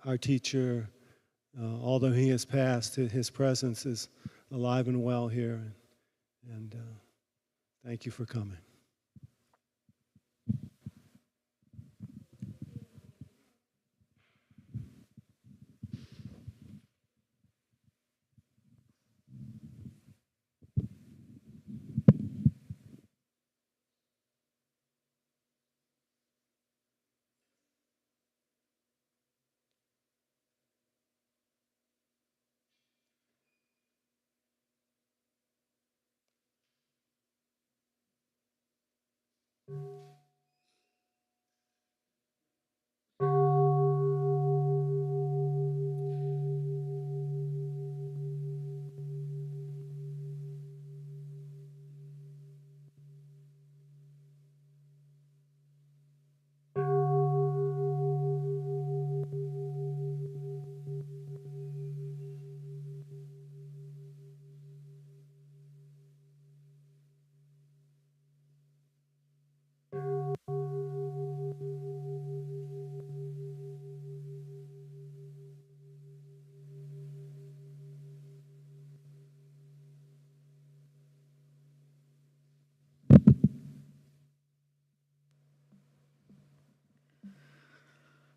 our teacher, although he has passed, his presence is alive and well here. And thank you for coming.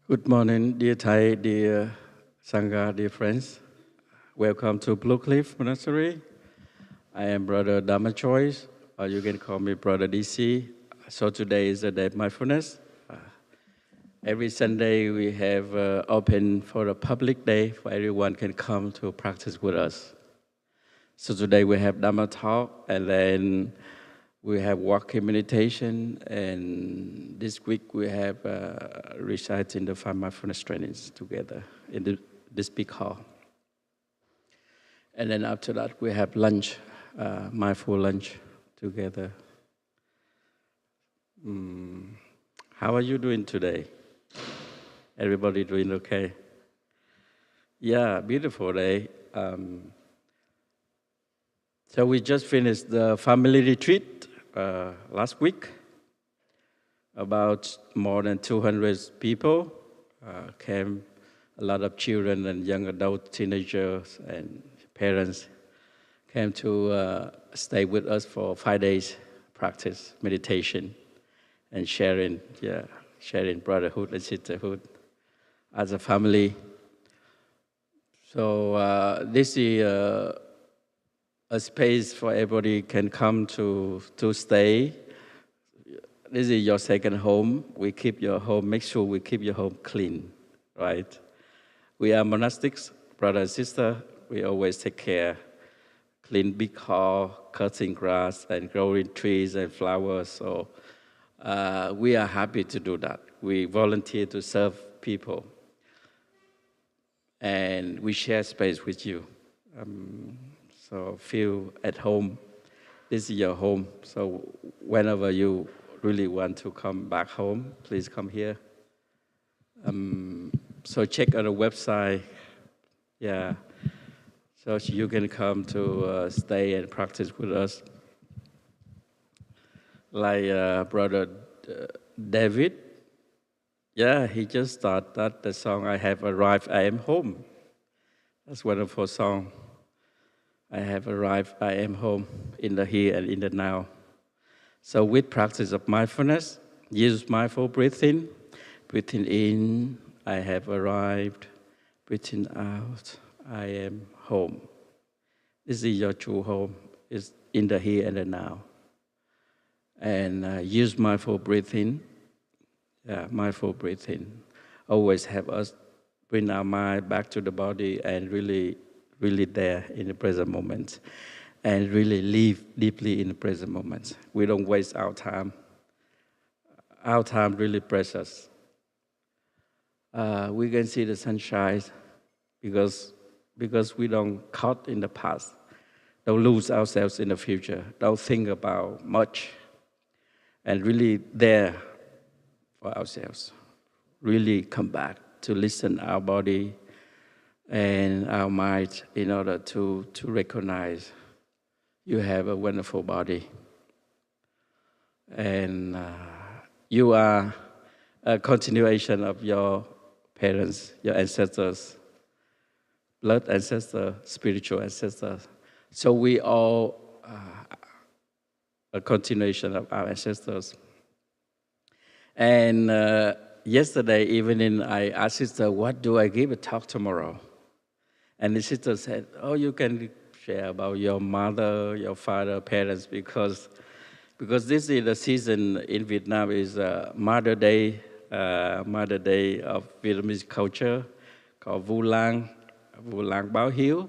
Good morning, dear Thai, dear Sangha, dear friends. Welcome to Blue Cliff Monastery. I am Brother Dharma Choice, or you can call me Brother DC. So today is the day of mindfulness. Every Sunday we have open for a public day for everyone can come to practice with us. So today we have Dharma talk, and then we have walking meditation, and this week we have reciting the 5 mindfulness trainings together in this big hall. And then after that we have lunch, mindful lunch together. How are you doing today? Everybody doing okay? Yeah, beautiful day. So we just finished the family retreat last week. About more than 200 people came, a lot of children and young adults, teenagers and parents came to stay with us for 5 days, practice meditation and sharing brotherhood and sisterhood as a family. So this is a space for everybody can come to stay. This is your second home. We keep your home, make sure we keep your home clean, right? We are monastics, brother and sister. We always take care, clean big hall, cutting grass and growing trees and flowers. So we are happy to do that. We volunteer to serve people. And we share space with you. So feel at home. This is your home. So whenever you really want to come back home, please come here. So check on the website. Yeah. So you can come to stay and practice with us. Like Brother David. Yeah, he just started the song, I Have Arrived, I Am Home. That's a wonderful song. I have arrived, I am home, in the here and in the now. So with practice of mindfulness, use mindful breathing. Breathing in, I have arrived. Breathing out, I am home. This is your true home. It's in the here and the now. And use mindful breathing. Yeah, mindful breathing. Always have us bring our mind back to the body and really there in the present moment, and really live deeply in the present moment. We don't waste our time. Our time really precious. We can see the sunshine because we don't caught in the past. Don't lose ourselves in the future. Don't think about much, and really there for ourselves. Really come back to listen our body and our mind in order to recognize you have a wonderful body. And you are a continuation of your parents, your ancestors, blood ancestors, spiritual ancestors. So we all a continuation of our ancestors. And yesterday evening, I asked sister, what do I give a talk tomorrow? And the sister said, oh, you can share about your mother, your father, parents, because this is the season in Vietnam is Mother Day of Vietnamese culture called Vu Lang Báo Hiếu.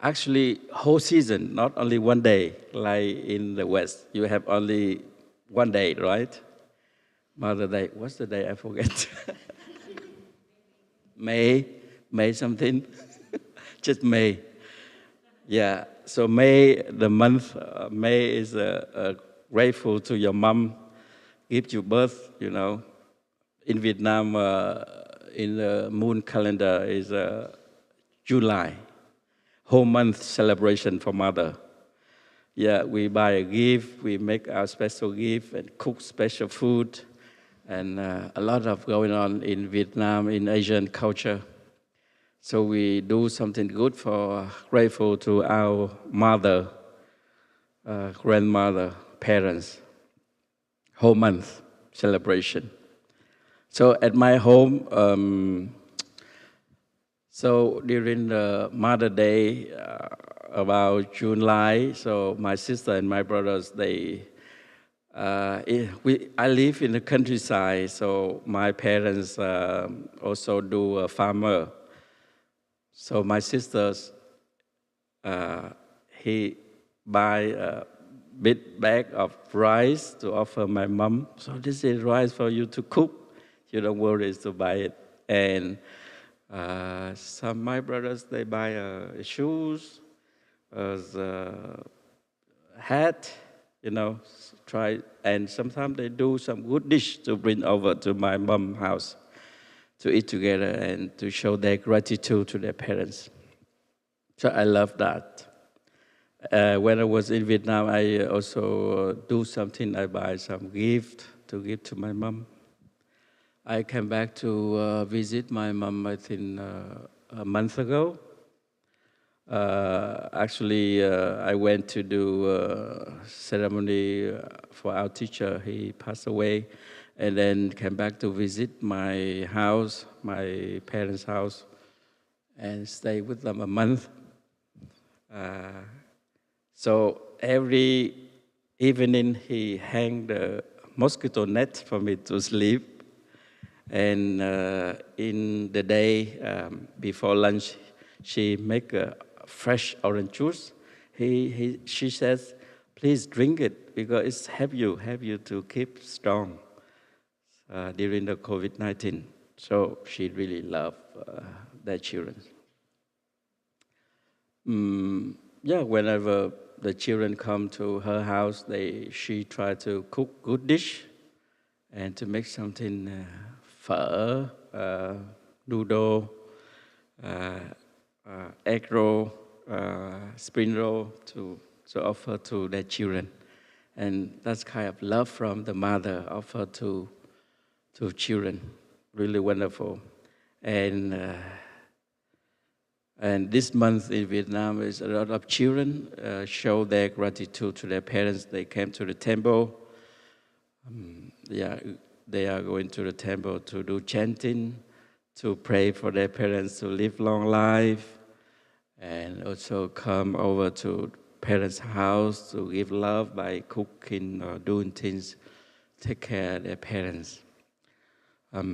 Actually, whole season, not only one day, like in the West. You have only one day, right? Mother Day, what's the day? I forget. May something, just May. Yeah, so May, the month, May is grateful to your mom, give you birth, you know. In Vietnam, in the moon calendar is July, whole month celebration for mother. Yeah, we buy a gift, we make our special gift and cook special food, and a lot of going on in Vietnam, in Asian culture. So we do something good for, grateful to our mother, grandmother, parents, whole month celebration. So at my home, so during the Mother Day, about July, so my sister and my brothers, I live in the countryside, so my parents also do a farmer. So my sisters, he buy a big bag of rice to offer my mom. So this is rice for you to cook. You don't worry to buy it. And some my brothers, they buy shoes, hat, you know, try. And sometimes they do some good dish to bring over to my mom's house to eat together and to show their gratitude to their parents. So I love that. When I was in Vietnam, I also do something. I buy some gift to give to my mom. I came back to visit my mom, I think, a month ago. Actually, I went to do a ceremony for our teacher. He passed away, and then came back to visit my house, my parents' house, and stay with them a month. So every evening he hang the mosquito net for me to sleep. And in the day before lunch, she make a fresh orange juice. She says, please drink it because it's help you to keep strong during the COVID-19. So she really loved their children. Yeah, whenever the children come to her house, she try to cook good dish and to make something phở, noodle, egg roll, spring roll to offer to their children. And that's kind of love from the mother offered to children. Really wonderful. And this month in Vietnam is a lot of children show their gratitude to their parents. They came to the temple. They are going to the temple to do chanting, to pray for their parents to live long life, and also come over to parents' house to give love by cooking or doing things, take care of their parents. I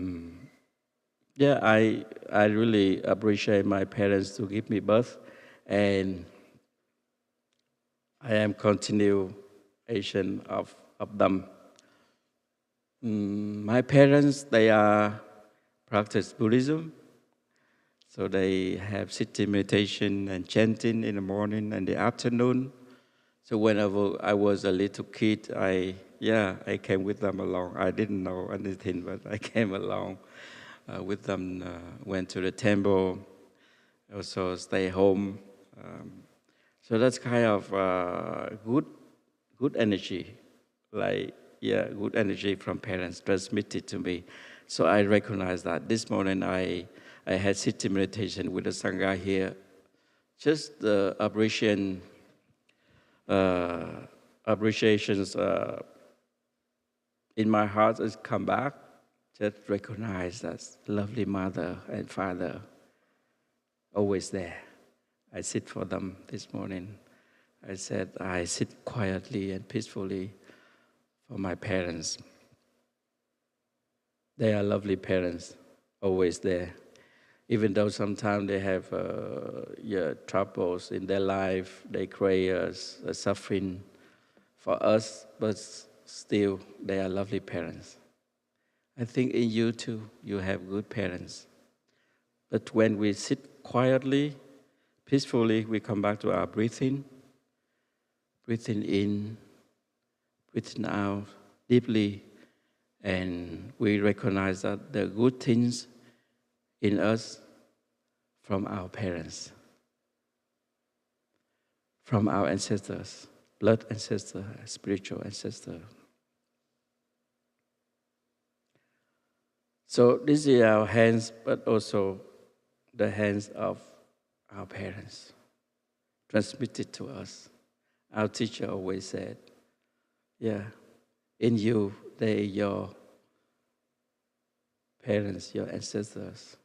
really appreciate my parents to give me birth, and I am continuation of them. My parents, they are practice Buddhism, so they have sitting meditation and chanting in the morning and the afternoon. So whenever I was a little kid, I came with them along. I didn't know anything, but I came along with them, went to the temple, also stay home. So that's kind of good energy, good energy from parents transmitted to me. So I recognize that. This morning I had sitting meditation with the Sangha here. Just the appreciations in my heart has come back. Just recognize that lovely mother and father always there. I sit for them this morning. I said I sit quietly and peacefully for my parents. They are lovely parents, always there. Even though sometimes they have troubles in their life, they create suffering for us, but still they are lovely parents. I think in you too, you have good parents. But when we sit quietly, peacefully, we come back to our breathing in, breathing out deeply, and we recognize that the good things in us from our parents, from our ancestors, blood ancestor, spiritual ancestor. So this is our hands, but also the hands of our parents, transmitted to us. Our teacher always said, in you, they are your parents, your ancestors.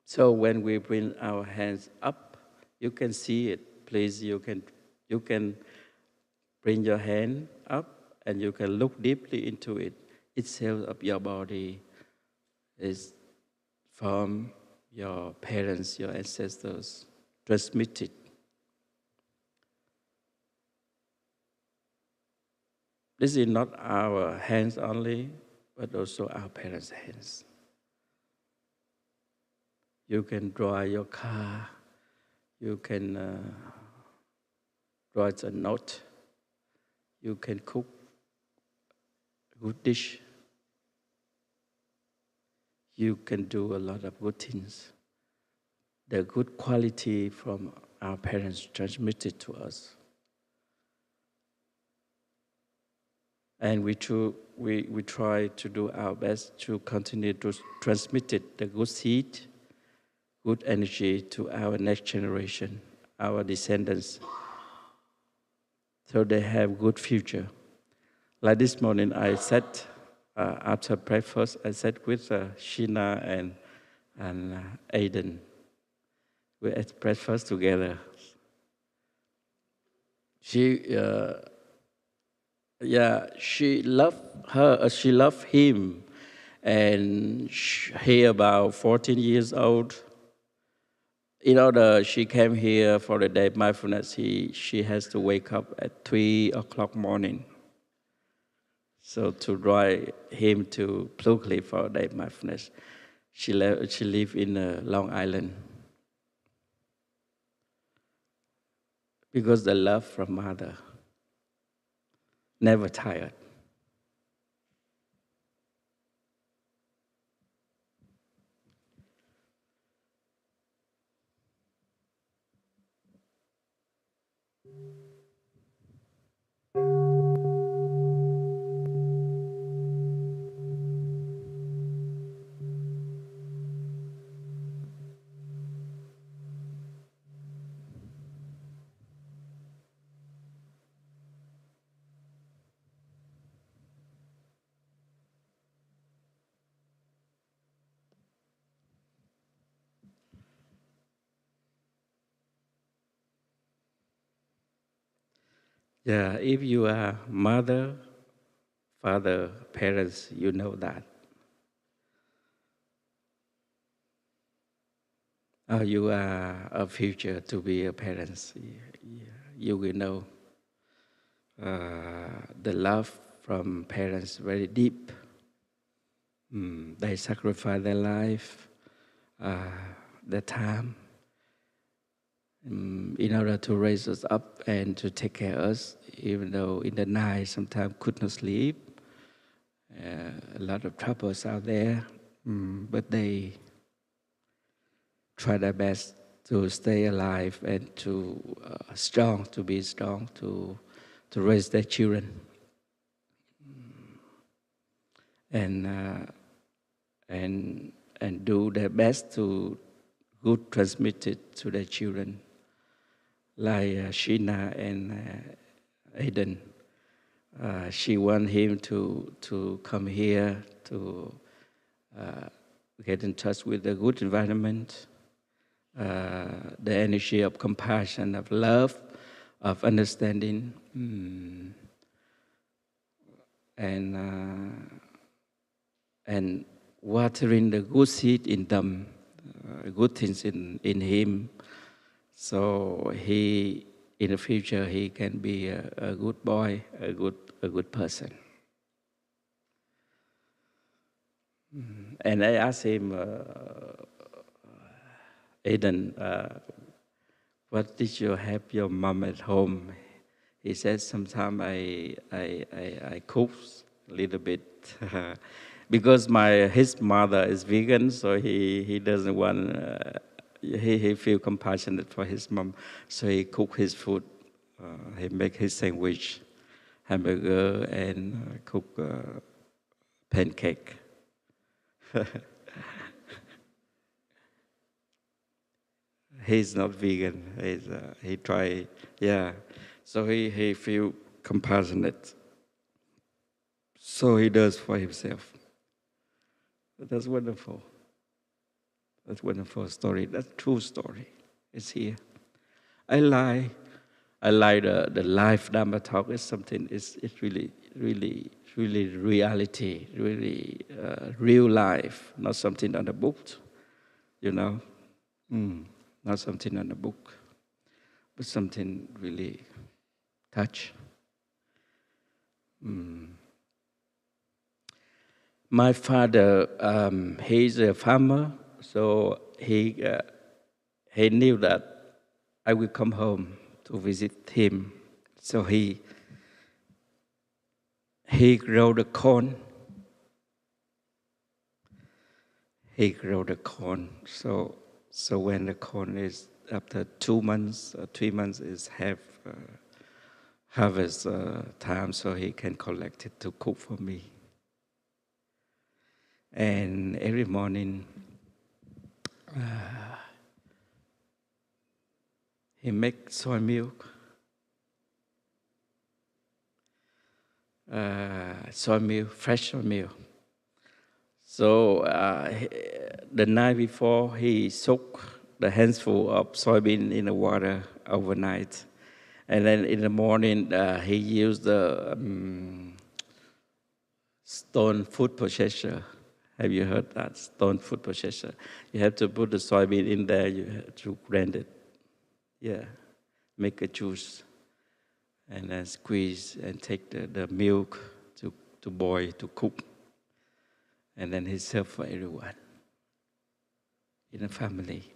So when we bring our hands up, you can see it. Please, you can bring your hand up and you can look deeply into it. Each cell of your body is from your parents, your ancestors, transmitted. This is not our hands only, but also our parents' hands. You can draw your car, you can write a note, you can cook a good dish, you can do a lot of good things. The good quality from our parents transmitted to us. And we try to do our best to continue to transmit it, the good seed, good energy to our next generation, our descendants, so they have good future. Like this morning, I sat after breakfast. I sat with Sheena and Aiden. We ate breakfast together. She loved him, and he about 14 years old. In order, she came here for the day mindfulness. She has to wake up at 3 o'clock morning. So to drive him to Brooklyn for day mindfulness, she live in Long Island. Because the love from mother, never tired. Yeah, if you are mother, father, parents, you know that. Or you are a future to be a parent, you will know the love from parents very deep. They sacrifice their life, their time, in order to raise us up and to take care of us, even though in the night sometimes could not sleep. A lot of troubles out there, but they try their best to stay alive and to be strong, to raise their children. and and do their best to good transmit it to their children, like Sheena and Aiden. She want him to come here to get in touch with the good environment, the energy of compassion, of love, of understanding, and watering the good seed in them, good things in him, so he, in the future, he can be a good boy, a good person. And I asked him, Aiden, what did you have your mom at home? He said, sometimes I cook a little bit. Because his mother is vegan, so he doesn't want, he feel compassionate for his mom, so he cook his food. He make his sandwich, hamburger, and cook pancake. He's not vegan. He try, yeah. So he feel compassionate. So he does for himself. That's wonderful. That's wonderful story. That's true story. It's here. I like the life Dharma talk. Is something. It's really reality. Really real life. Not something on the book. You know, not something on the book, but something really touch. My father, he's a farmer, so he knew that I will come home to visit him. So he grew the corn. He grew the corn. So when the corn is after 2 months or 3 months is harvest time, so he can collect it to cook for me. And every morning, he makes soy milk. Fresh soy milk. So the night before, he soaked the handful of soybean in the water overnight. And then in the morning, he used the stone food processor. Have you heard that? Stone food processor. You have to put the soybean in there, you have to grind it. Yeah, make a juice. And then squeeze and take the milk to boil, to cook. And then he served for everyone in the family.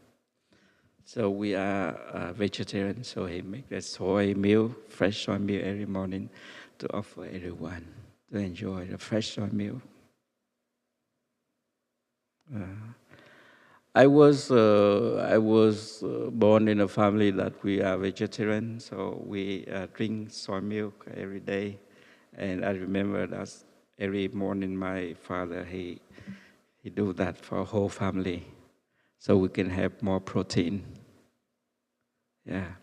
So we are vegetarian, so he make the soy milk, fresh soy milk every morning to offer everyone to enjoy the fresh soy milk. I was born in a family that we are vegetarian, so we drink soy milk every day. And I remember that every morning my father, he do that for our whole family, so we can have more protein. Yeah.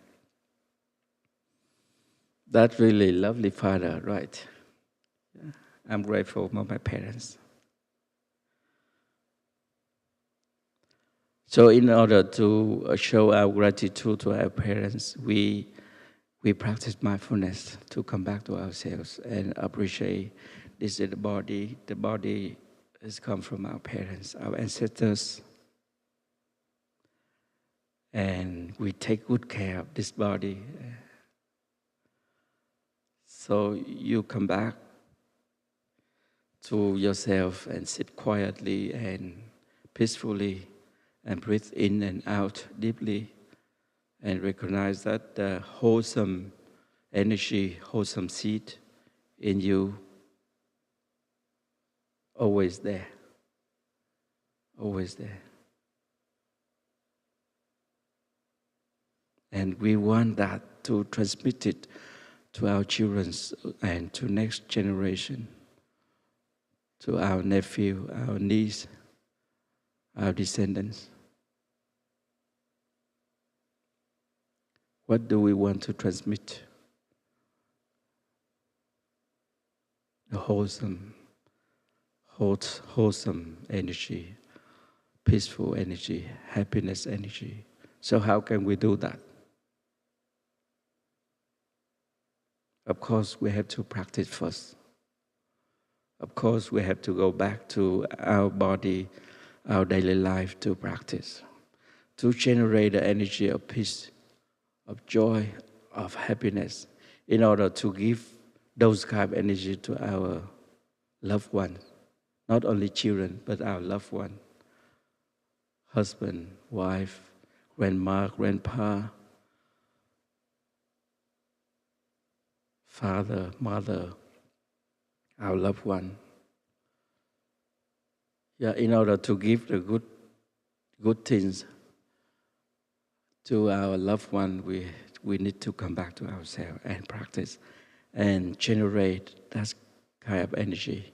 That's really lovely father, right? Yeah. I'm grateful for my parents. So in order to show our gratitude to our parents, we practice mindfulness to come back to ourselves and appreciate this is the body. The body has come from our parents, our ancestors. And we take good care of this body. So you come back to yourself and sit quietly and peacefully and breathe in and out deeply and recognize that the wholesome energy, wholesome seed in you, always there, always there. And we want that to transmit it to our children and to next generation, to our nephew, our niece, our descendants. What do we want to transmit? The wholesome energy, peaceful energy, happiness energy. So how can we do that? Of course, we have to practice first. Of course, we have to go back to our body, our daily life to practice, to generate the energy of peace, of joy, of happiness, in order to give those kind of energy to our loved ones, not only children, but our loved ones, husband, wife, grandma, grandpa, father, mother, our loved one. Yeah, in order to give the good things to our loved one, we need to come back to ourselves and practice and generate that kind of energy.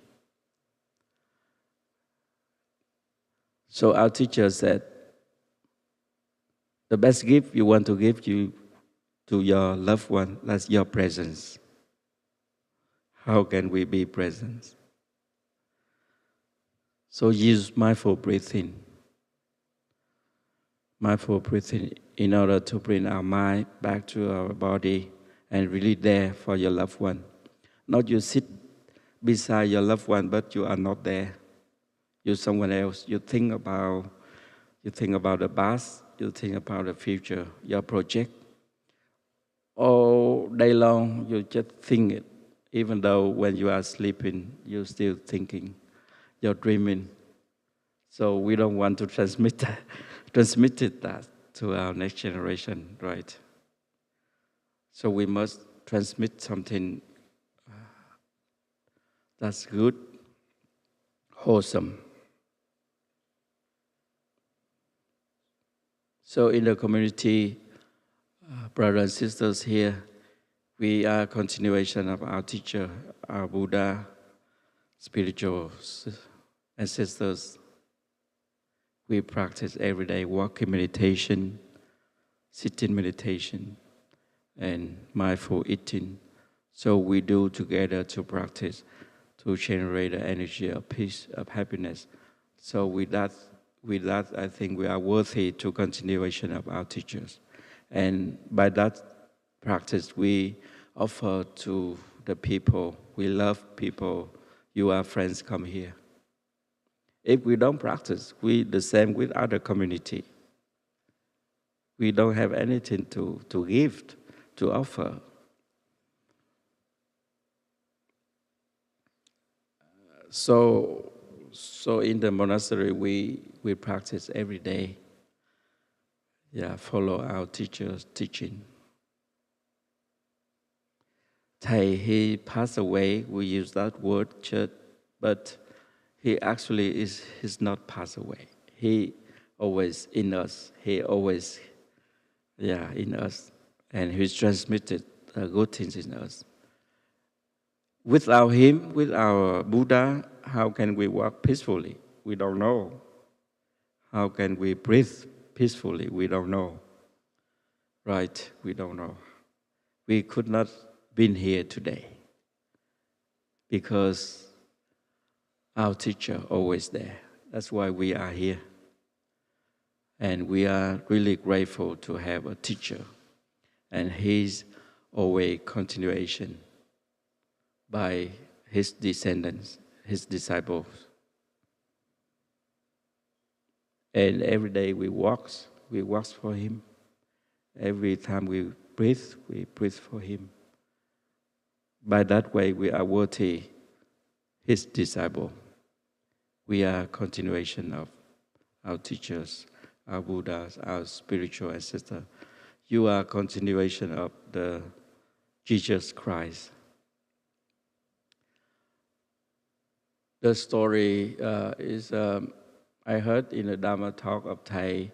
So our teacher said, the best gift you want to give to your loved one, that's your presence. How can we be present? So use mindful breathing. Mindful breathing in order to bring our mind back to our body and really there for your loved one. Not you sit beside your loved one, but you are not there. You're someone else. You think about the past, you think about the future, your project. All day long, you just think it. Even though when you are sleeping, you're still thinking, you're dreaming. So we don't want to transmit that to our next generation, right? So we must transmit something that's good, wholesome. So in the community, brothers and sisters here, we are a continuation of our teacher, our Buddha, spiritual ancestors. We practice every day walking meditation, sitting meditation, and mindful eating. So we do together to practice, to generate the energy of peace, of happiness. So with that, I think we are worthy to continuation of our teachers. And by that practice, we offer to the people, we love people, you are friends, come here. If we don't practice, we the same with other community. We don't have anything to give, to offer. So in the monastery, we practice every day. Yeah, follow our teacher's teaching. Thầy, he passed away. We use that word, church, but he actually he's not passed away. He always in us. He always, in us, and he's transmitted good things in us. Without him, with our Buddha, how can we walk peacefully? We don't know. How can we breathe peacefully? We don't know. Right? We don't know. We could not been here today because our teacher always there. That's why we are here. And we are really grateful to have a teacher. And he's always continuation by his descendants, his disciples. And every day we walk for him. Every time we breathe for him. By that way, we are worthy, his disciple. We are a continuation of our teachers, our Buddhas, our spiritual ancestors. You are a continuation of the Jesus Christ. The story is, I heard in the Dharma talk of Thầy,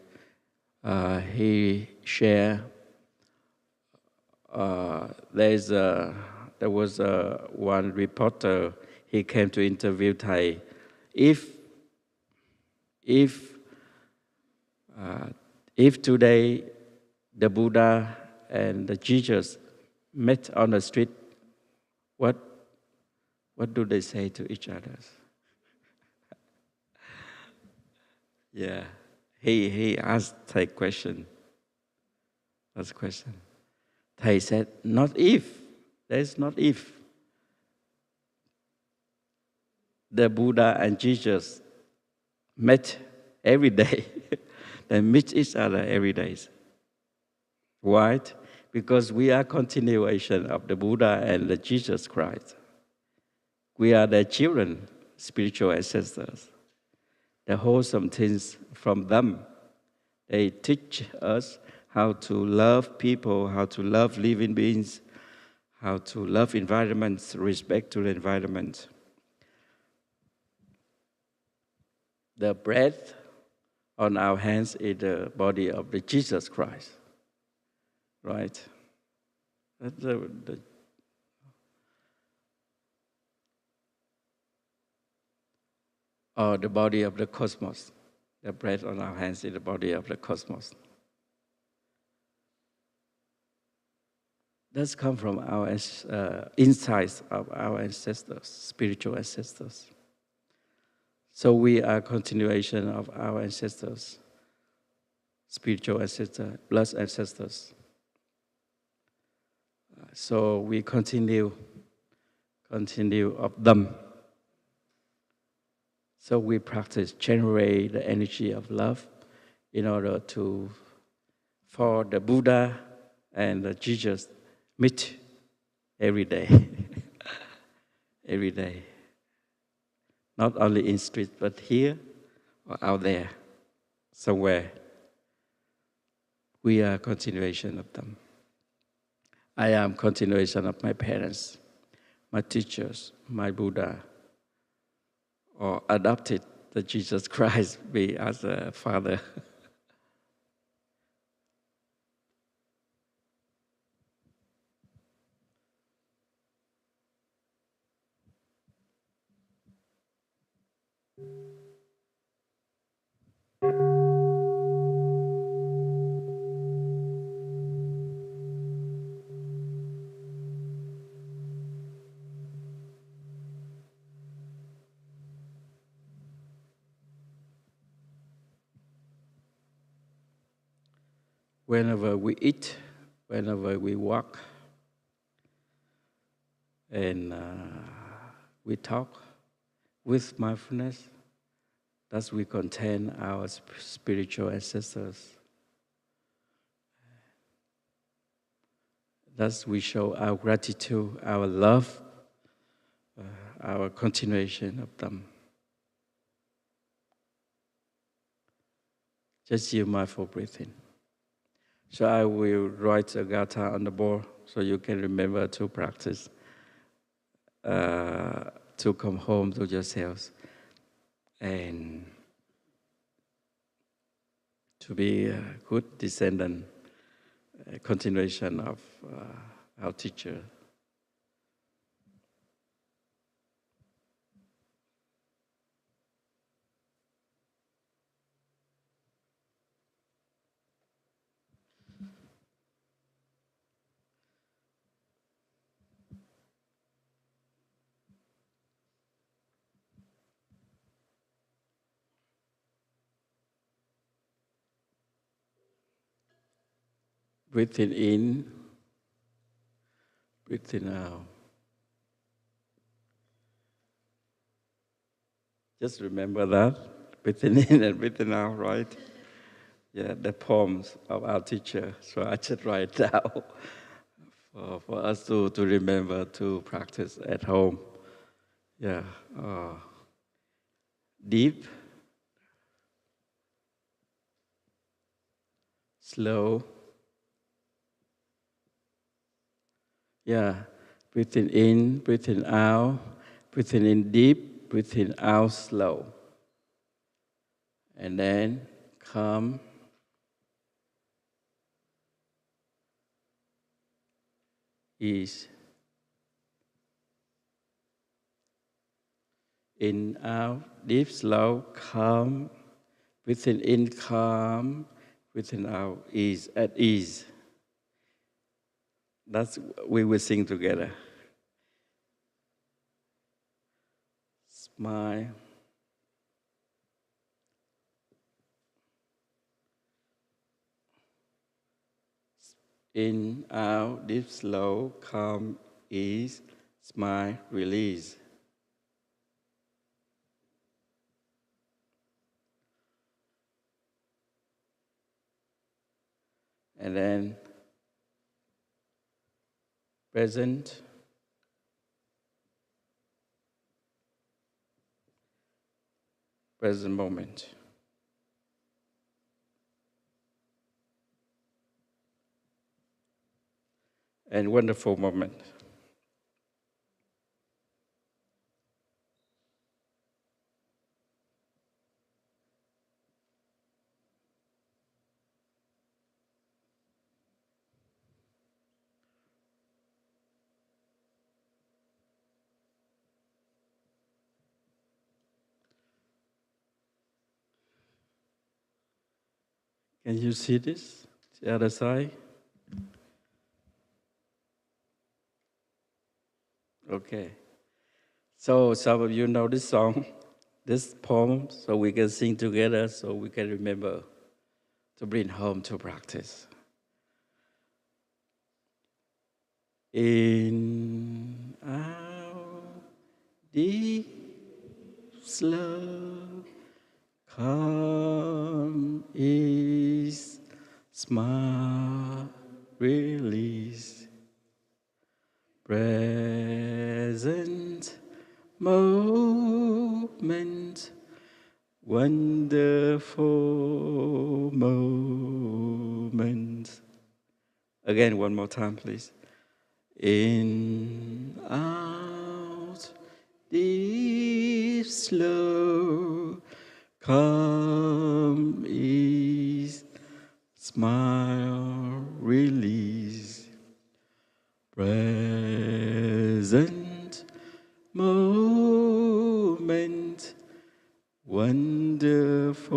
he shared, there was one reporter, he came to interview Thầy. If today the Buddha and the Jesus met on the street, what do they say to each other? Yeah, he asked Thầy question. That's the question. Thầy said, not if. There's not if. The Buddha and Jesus met every day. They meet each other every day. Why? Because we are continuation of the Buddha and the Jesus Christ. We are their children, spiritual ancestors. The wholesome things from them. They teach us how to love people, how to love living beings, how to love environments, respect to the environment. The breath on our hands is the body of the Jesus Christ, right? That's or the body of the cosmos. The breath on our hands is the body of the cosmos. That's come from our insights of our ancestors, spiritual ancestors. So we are continuation of our ancestors, spiritual ancestors, blood ancestors. So we continue of them. So we practice, generate the energy of love in order for the Buddha and the Jesus meet every day, every day. Not only in street, but here or out there, somewhere. We are continuation of them. I am continuation of my parents, my teachers, my Buddha, or adopted the Jesus Christ be as a father. Whenever we eat, whenever we walk, and we talk with mindfulness, thus we contain our spiritual ancestors. Thus we show our gratitude, our love, our continuation of them. Just you mindful breathing. So I will write a gatha on the board so you can remember to practice, to come home to yourselves and to be a good descendant, a continuation of our teacher. Breathing in, breathing out. Just remember that, breathing in and breathing out, right? Yeah, the poems of our teacher. So I just write down for us to remember to practice at home. Yeah, deep, slow. Yeah, breathing in, breathing out, breathing in deep, breathing out slow. And then calm. Ease. In, out, deep, slow, calm. Breathing in, calm. Breathing out, ease, at ease. That's we will sing together. Smile. In, out, deep, slow, calm, ease, smile, release. And then present. Present moment. And wonderful moment. Can you see this? The other side? Okay. So some of you know this song, this poem, so we can sing together, so we can remember to bring home to practice. In, out, deep, slow, calm, ease, smile, release. Present moment, wonderful moment. Again, one more time, please. In, out, deep, slow, calm, ease, smile, release. Present moment, wonderful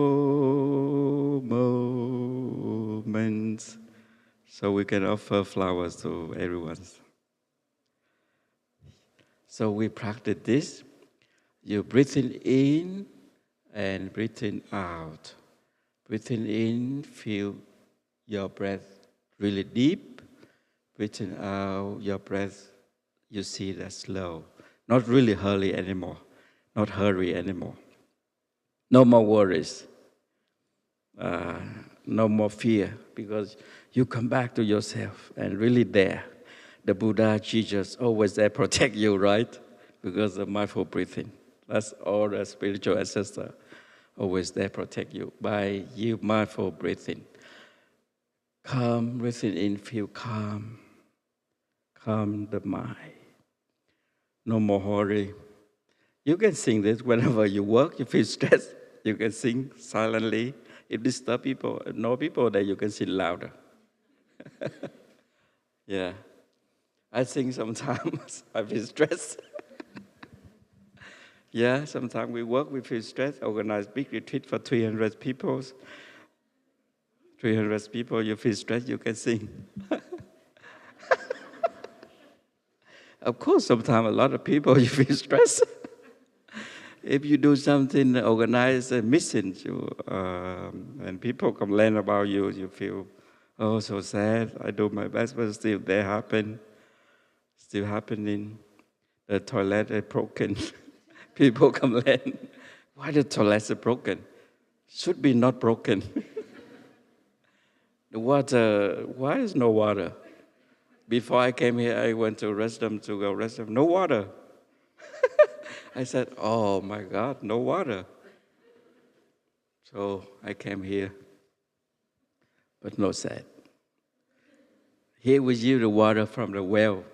moment. So we can offer flowers to everyone. So we practice this. You breathing in and breathing out. Breathing in, feel your breath really deep. Breathing out, your breath, you see that slow. Not really hurry anymore. Not hurry anymore. No more worries. No more fear, because you come back to yourself and really there. The Buddha, Jesus, always there protect you, right? Because of mindful breathing. That's all the spiritual ancestors always there protect you by you mindful breathing. Calm, breathing in, feel calm. Calm the mind. No more hurry. You can sing this whenever you work, you feel stressed, you can sing silently. If disturb people, no people, then you can sing louder. Yeah. I sing sometimes, I feel stressed. Yeah, sometimes we work, we feel stressed, organize big retreat for 300 people. 300 people, you feel stressed, you can sing. Of course, sometimes a lot of people, you feel stressed. If you do something, organize a mission, and people complain about you, you feel, oh, so sad. I do my best, but still still happening. The toilet is broken. People complain, why the toilet is broken? Should be not broken. The water, why is no water? Before I came here, I went to restroom to go restroom. No water. I said, oh my God, no water. So I came here, but no sad. Here we use the water from the well,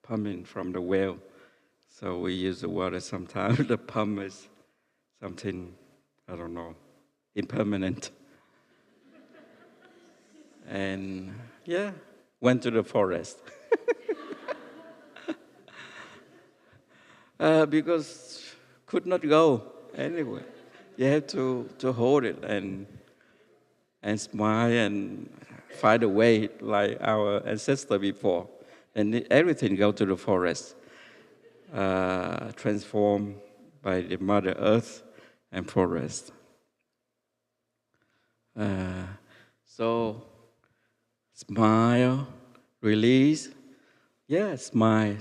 pumping from the well. So we use the water sometimes. The pump is something, I don't know, impermanent. And yeah, went to the forest. Because could not go anywhere. You have to hold it and smile and find a way like our ancestor before. And everything go to the forest, transformed by the Mother Earth and forest. So smile, release. Yeah, smile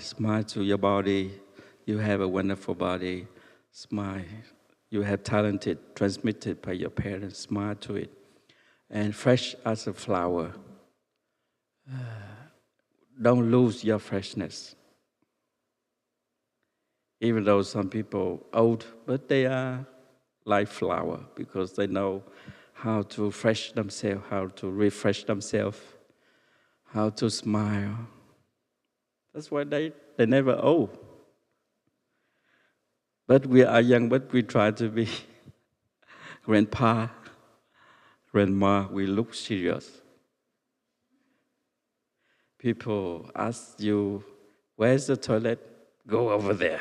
to your body. You have a wonderful body. Smile. You have talented, transmitted by your parents. Smile to it. And fresh as a flower. Don't lose your freshness. Even though some people old, but they are like flower because they know how to refresh themselves, how to smile. That's why they never old. But we are young, but we try to be grandpa, grandma, we look serious. People ask you, where's the toilet? Go over there.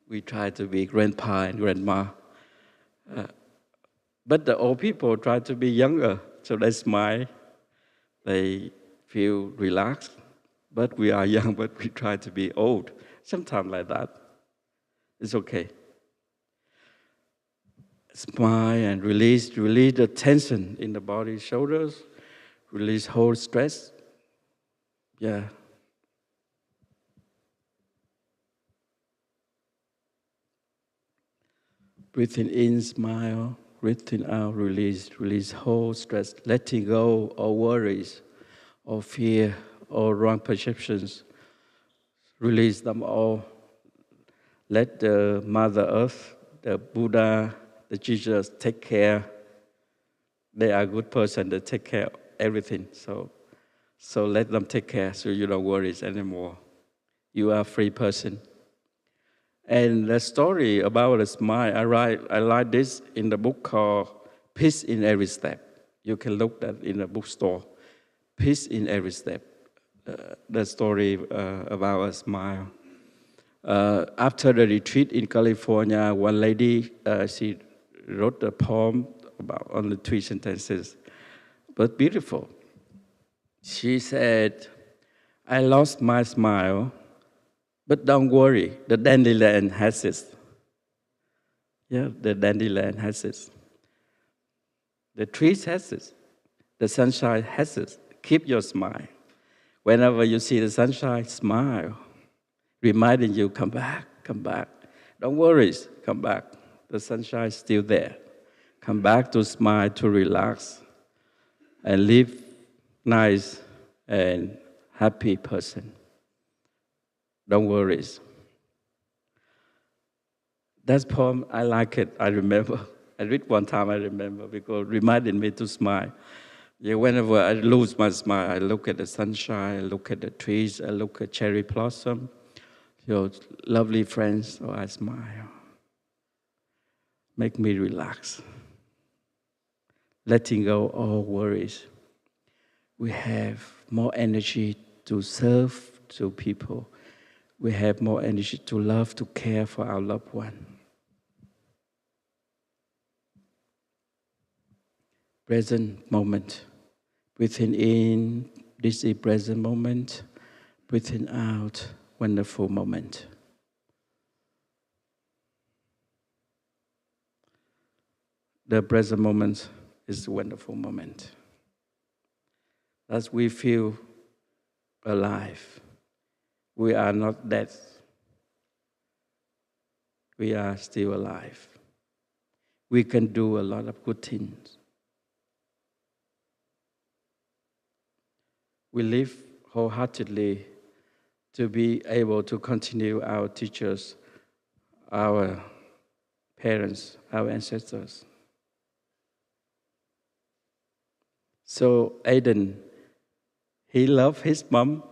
We try to be grandpa and grandma. But the old people try to be younger, so they smile. They feel relaxed. But we are young, but we try to be old. Sometimes like that. It's okay. Smile and release the tension in the body, shoulders, release whole stress. Yeah. Breathing in, smile. Breathing out, release whole stress. Letting go all worries, all fear, all wrong perceptions. Release them all. Let the Mother Earth, the Buddha, the Jesus take care. They are a good person. They take care of everything. So let them take care so you don't worry anymore. You are a free person. And the story about a smile, I write this in the book called Peace in Every Step. You can look that in the bookstore. Peace in Every Step. The story about a smile. After the retreat in California, one lady, she wrote a poem about only 3 sentences, but beautiful. She said, I lost my smile, but don't worry, the dandelion has it. Yeah, the dandelion has it. The trees has it. The sunshine has it. Keep your smile. Whenever you see the sunshine, smile. Reminding you, come back. Don't worry, come back. The sunshine is still there. Come back to smile, to relax, and live nice and happy person. Don't worry. That poem, I like it, I remember. I read one time, I remember, because it reminded me to smile. Yeah, whenever I lose my smile, I look at the sunshine, I look at the trees, I look at cherry blossom, lovely friends, so I smile. Make me relax. Letting go all worries. We have more energy to serve to people. We have more energy to love, to care for our loved one. Present moment. Breathing in, this is present moment. Breathing out, wonderful moment. The present moment is a wonderful moment. As we feel alive, we are not dead. We are still alive. We can do a lot of good things. We live wholeheartedly to be able to continue our teachers, our parents, our ancestors. So Aiden, he loved his mom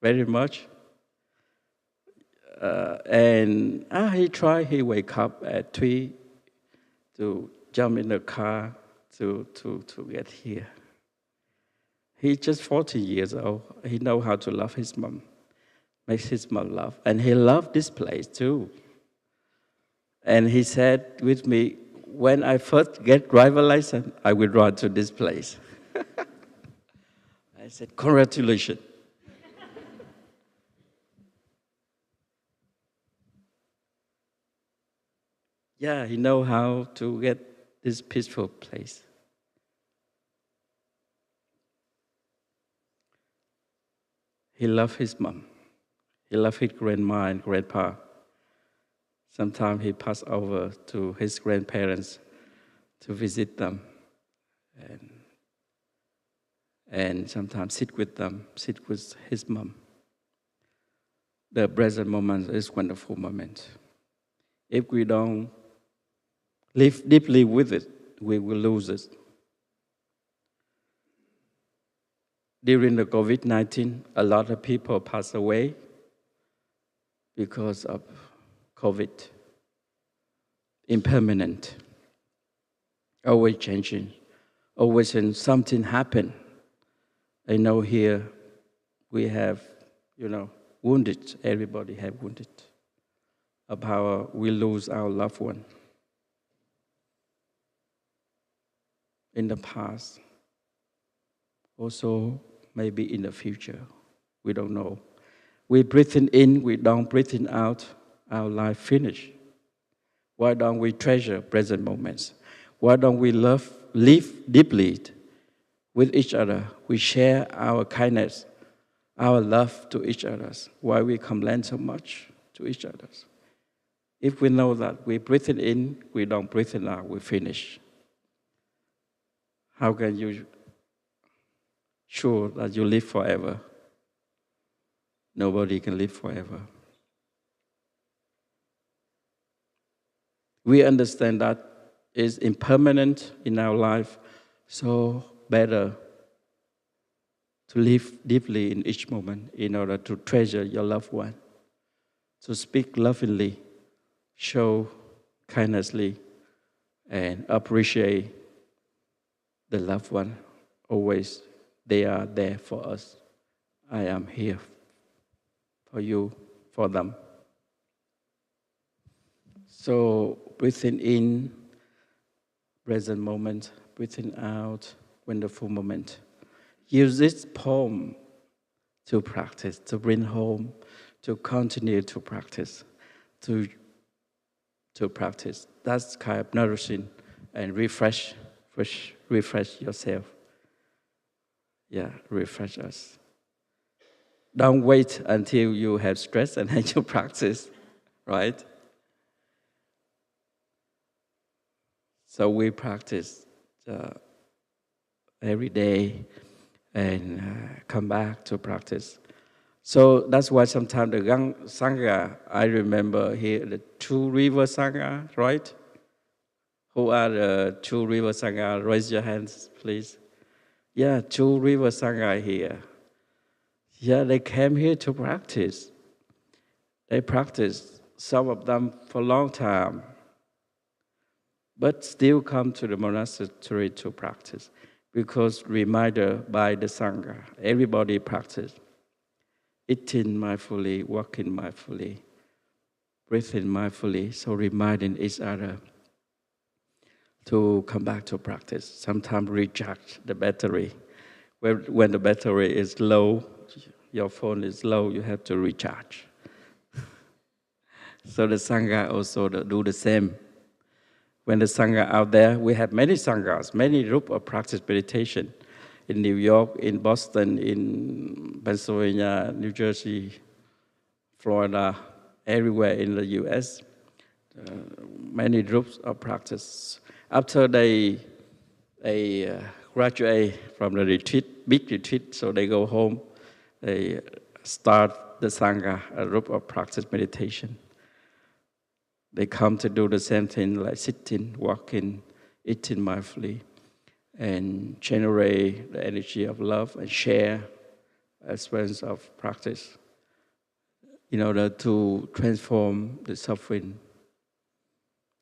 very much. And he wake up at 3 to jump in the car to get here. He's just 40 years old. He knows how to love his mom. makes his mom laugh. And he loved this place too. And he said with me, when I first get driver license, I will run to this place. I said, congratulations. Yeah, he know how to get this peaceful place. He loved his mom. He loved his grandma and grandpa. Sometimes he passed over to his grandparents to visit them, and sometimes sit with them, sit with his mom. The present moment is a wonderful moment. If we don't live deeply with it, we will lose it. During the COVID-19, a lot of people passed away because of COVID. Impermanent, always changing, always when something happen. I know here we have, wounded, everybody have wounded, of how we lose our loved one. In the past, also maybe in the future, we don't know. We breathing in, we don't breathing out, our life finish. Why don't we treasure present moments? Why don't we live deeply with each other? We share our kindness, our love to each other. Why we complain so much to each other? If we know that we breathe it in, we don't breathe it out, we finish. How can you sure that you live forever? Nobody can live forever. We understand that it's impermanent in our life, so better to live deeply in each moment in order to treasure your loved one, to speak lovingly, show kindnessly, and appreciate the loved one. Always they are there for us. I am here for you, for them. So breathing in, present moment, breathing out, wonderful moment. Use this poem to practice, to bring home, to continue to practice, to practice. That's kind of nourishing and refresh yourself. Yeah, refresh us. Don't wait until you have stress and then you practice, right? So we practice every day and come back to practice. So that's why sometimes the Gang Sangha, I remember here, the Two River Sangha, right? Who are the Two River Sangha? Raise your hands, please. Yeah, Two River Sangha here. Yeah, they came here to practice. They practiced, some of them for a long time, but still come to the monastery to practice because reminder by the Sangha, everybody practice. Eating mindfully, walking mindfully, breathing mindfully, so reminding each other to come back to practice. Sometimes recharge the battery. When the battery is low, your phone is low, you have to recharge. So the Sangha also do the same. When the Sangha out there, we have many Sanghas, many groups of practice meditation in New York, in Boston, in Pennsylvania, New Jersey, Florida, everywhere in the US. Many groups of practice. After they graduate from the retreat, big retreat, so they go home, they start the Sangha, a group of practice meditation. They come to do the same thing like sitting, walking, eating mindfully, and generate the energy of love and share experience of practice in order to transform the suffering.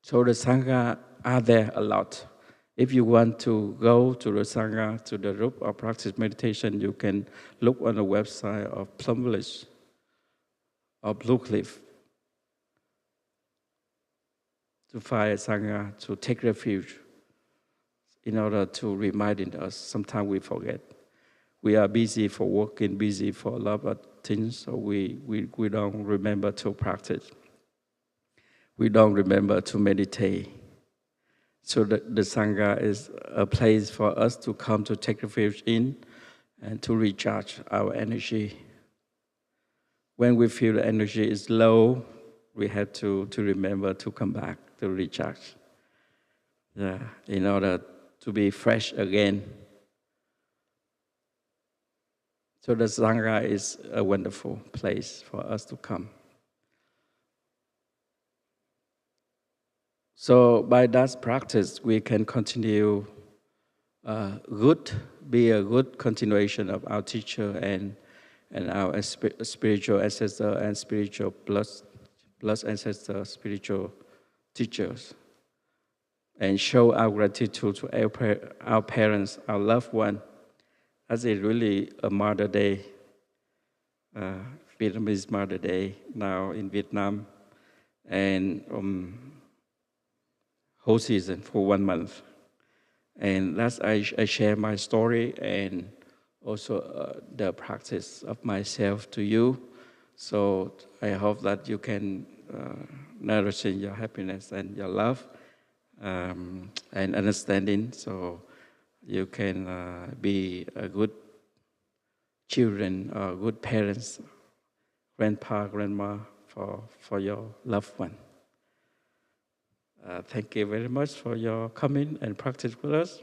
So the Sangha are there a lot. If you want to go to the Sangha, to the group of practice meditation, you can look on the website of Plum Village or Blue Cliff to find a Sangha, to take refuge in order to remind us. Sometimes we forget. We are busy for working, busy for a lot of things, so we don't remember to practice. We don't remember to meditate. So the Sangha is a place for us to come to take refuge in and to recharge our energy. When we feel the energy is low, we have to remember to come back to recharge. Yeah, in order to be fresh again. So the Sangha is a wonderful place for us to come. So by that practice, we can continue be a good continuation of our teacher and our spiritual ancestor and spiritual plus ancestor, spiritual teachers, and show our gratitude to our parents, our loved one, as it's really a Mother Day, Vietnamese Mother Day now in Vietnam, and whole season for 1 month. And that's I share my story and also the practice of myself to you. So I hope that you can nourish your happiness and your love and understanding, so you can be a good children or good parents, grandpa, grandma for your loved one. Thank you very much for your coming and practice with us.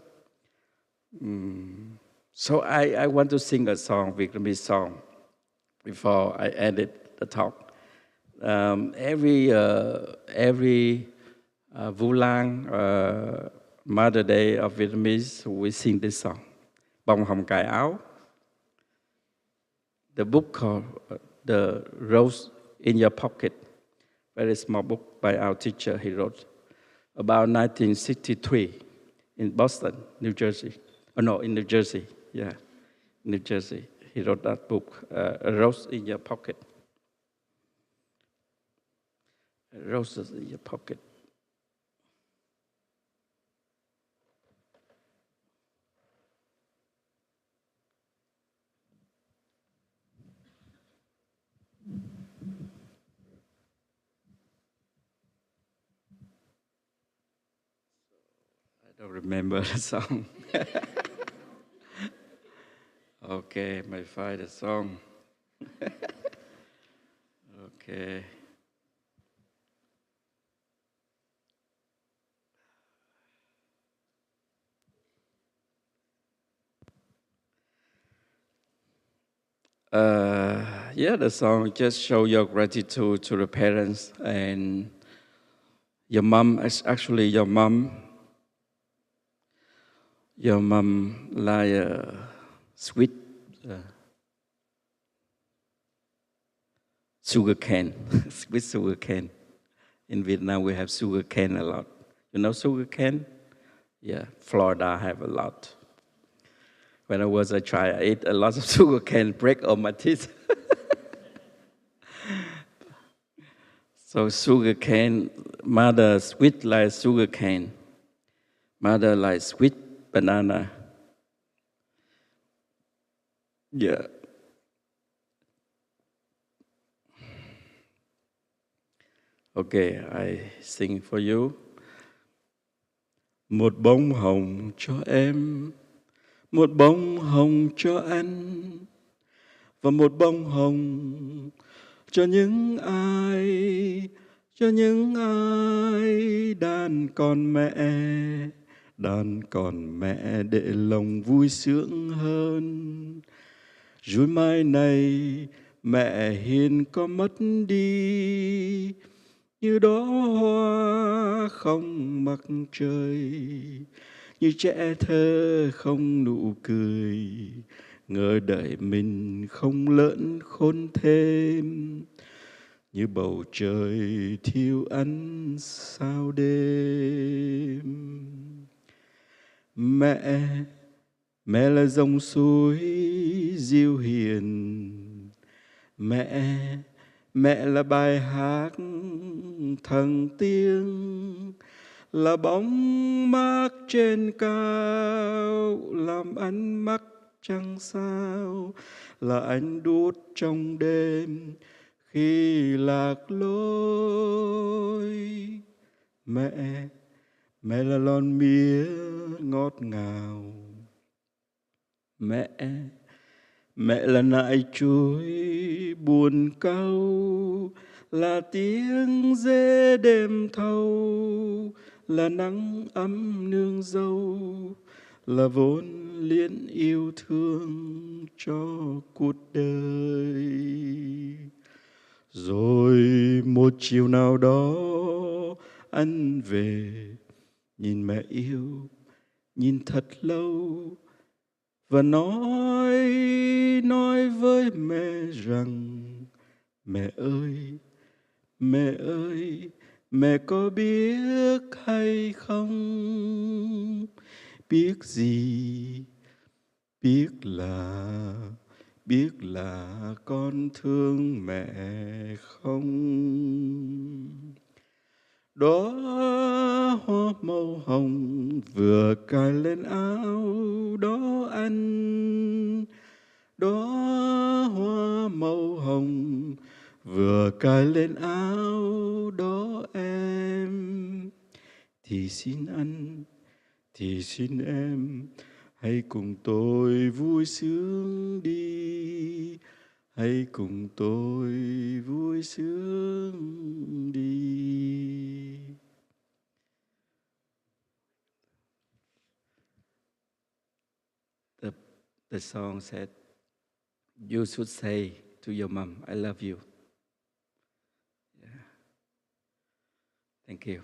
So I want to sing a song, Vietnamese song, before I ended the talk. Every Vu Lan, Mother Day of Vietnamese, we sing this song, Bông Hồng Cài Áo. The book called The Rose in Your Pocket, very small book by our teacher, he wrote about 1963 in Boston, New Jersey. Oh no, in New Jersey, yeah, New Jersey. He wrote that book, A Rose in Your Pocket. Roses in your pocket. I don't remember the song. Okay, may find the song. Okay. Yeah, the song just show your gratitude to the parents and your mom. Actually, your mom like a sweet sugar cane, sweet sugar cane. In Vietnam, we have sugar cane a lot. You know sugar cane? Yeah, Florida have a lot. When I was a child, I ate a lot of sugar cane, break all my teeth. So sugar cane, mother sweet like sugar cane, mother like sweet banana. Yeah. Okay, I sing for you. Một bông hồng cho em, một bông hồng cho anh, và một bông hồng cho những ai đàn con mẹ để lòng vui sướng hơn. Rồi mai này mẹ hiền có mất đi, như đóa hoa không mặt trời, như trẻ thơ không nụ cười, ngỡ đợi mình không lẫn khôn thêm, như bầu trời thiêu ánh sao đêm. Mẹ là dòng suối diêu hiền, mẹ Mẹ là bài hát thần tiếng, là bóng mát trên cao, làm ánh mắt trăng sao, là ánh đuốc trong đêm khi lạc lối. Mẹ, mẹ là lon mía ngọt ngào. Mẹ, mẹ là nại chuối buồn cau, là tiếng dê đêm thâu, là nắng ấm nương dâu, là vốn liễn yêu thương cho cuộc đời. Rồi một chiều nào đó anh về, nhìn mẹ yêu, nhìn thật lâu, và nói với mẹ rằng: mẹ ơi, mẹ ơi, mẹ có biết hay không? Biết gì? Biết là con thương mẹ không? Đó hoa màu hồng vừa cài lên áo đó anh, đó hoa màu hồng vừa cài lên áo đó em. Thì xin anh, thì xin em, hãy cùng tôi vui sướng đi, hãy cùng tôi vui sướng đi. The song said, you should say to your mom, I love you. Yeah. Thank you.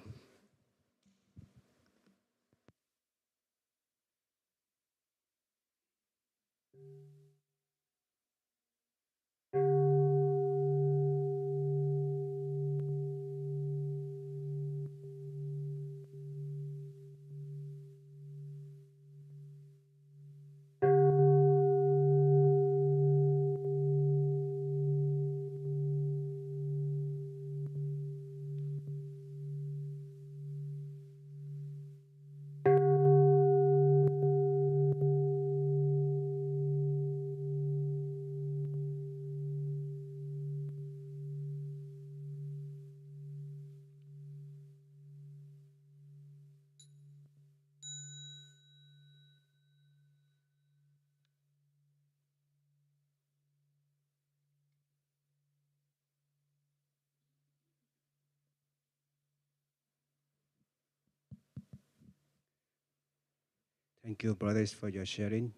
Thank you, brothers, for your sharing,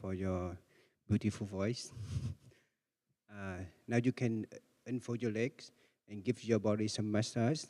for your beautiful voice. Now you can unfold your legs and give your body some massage.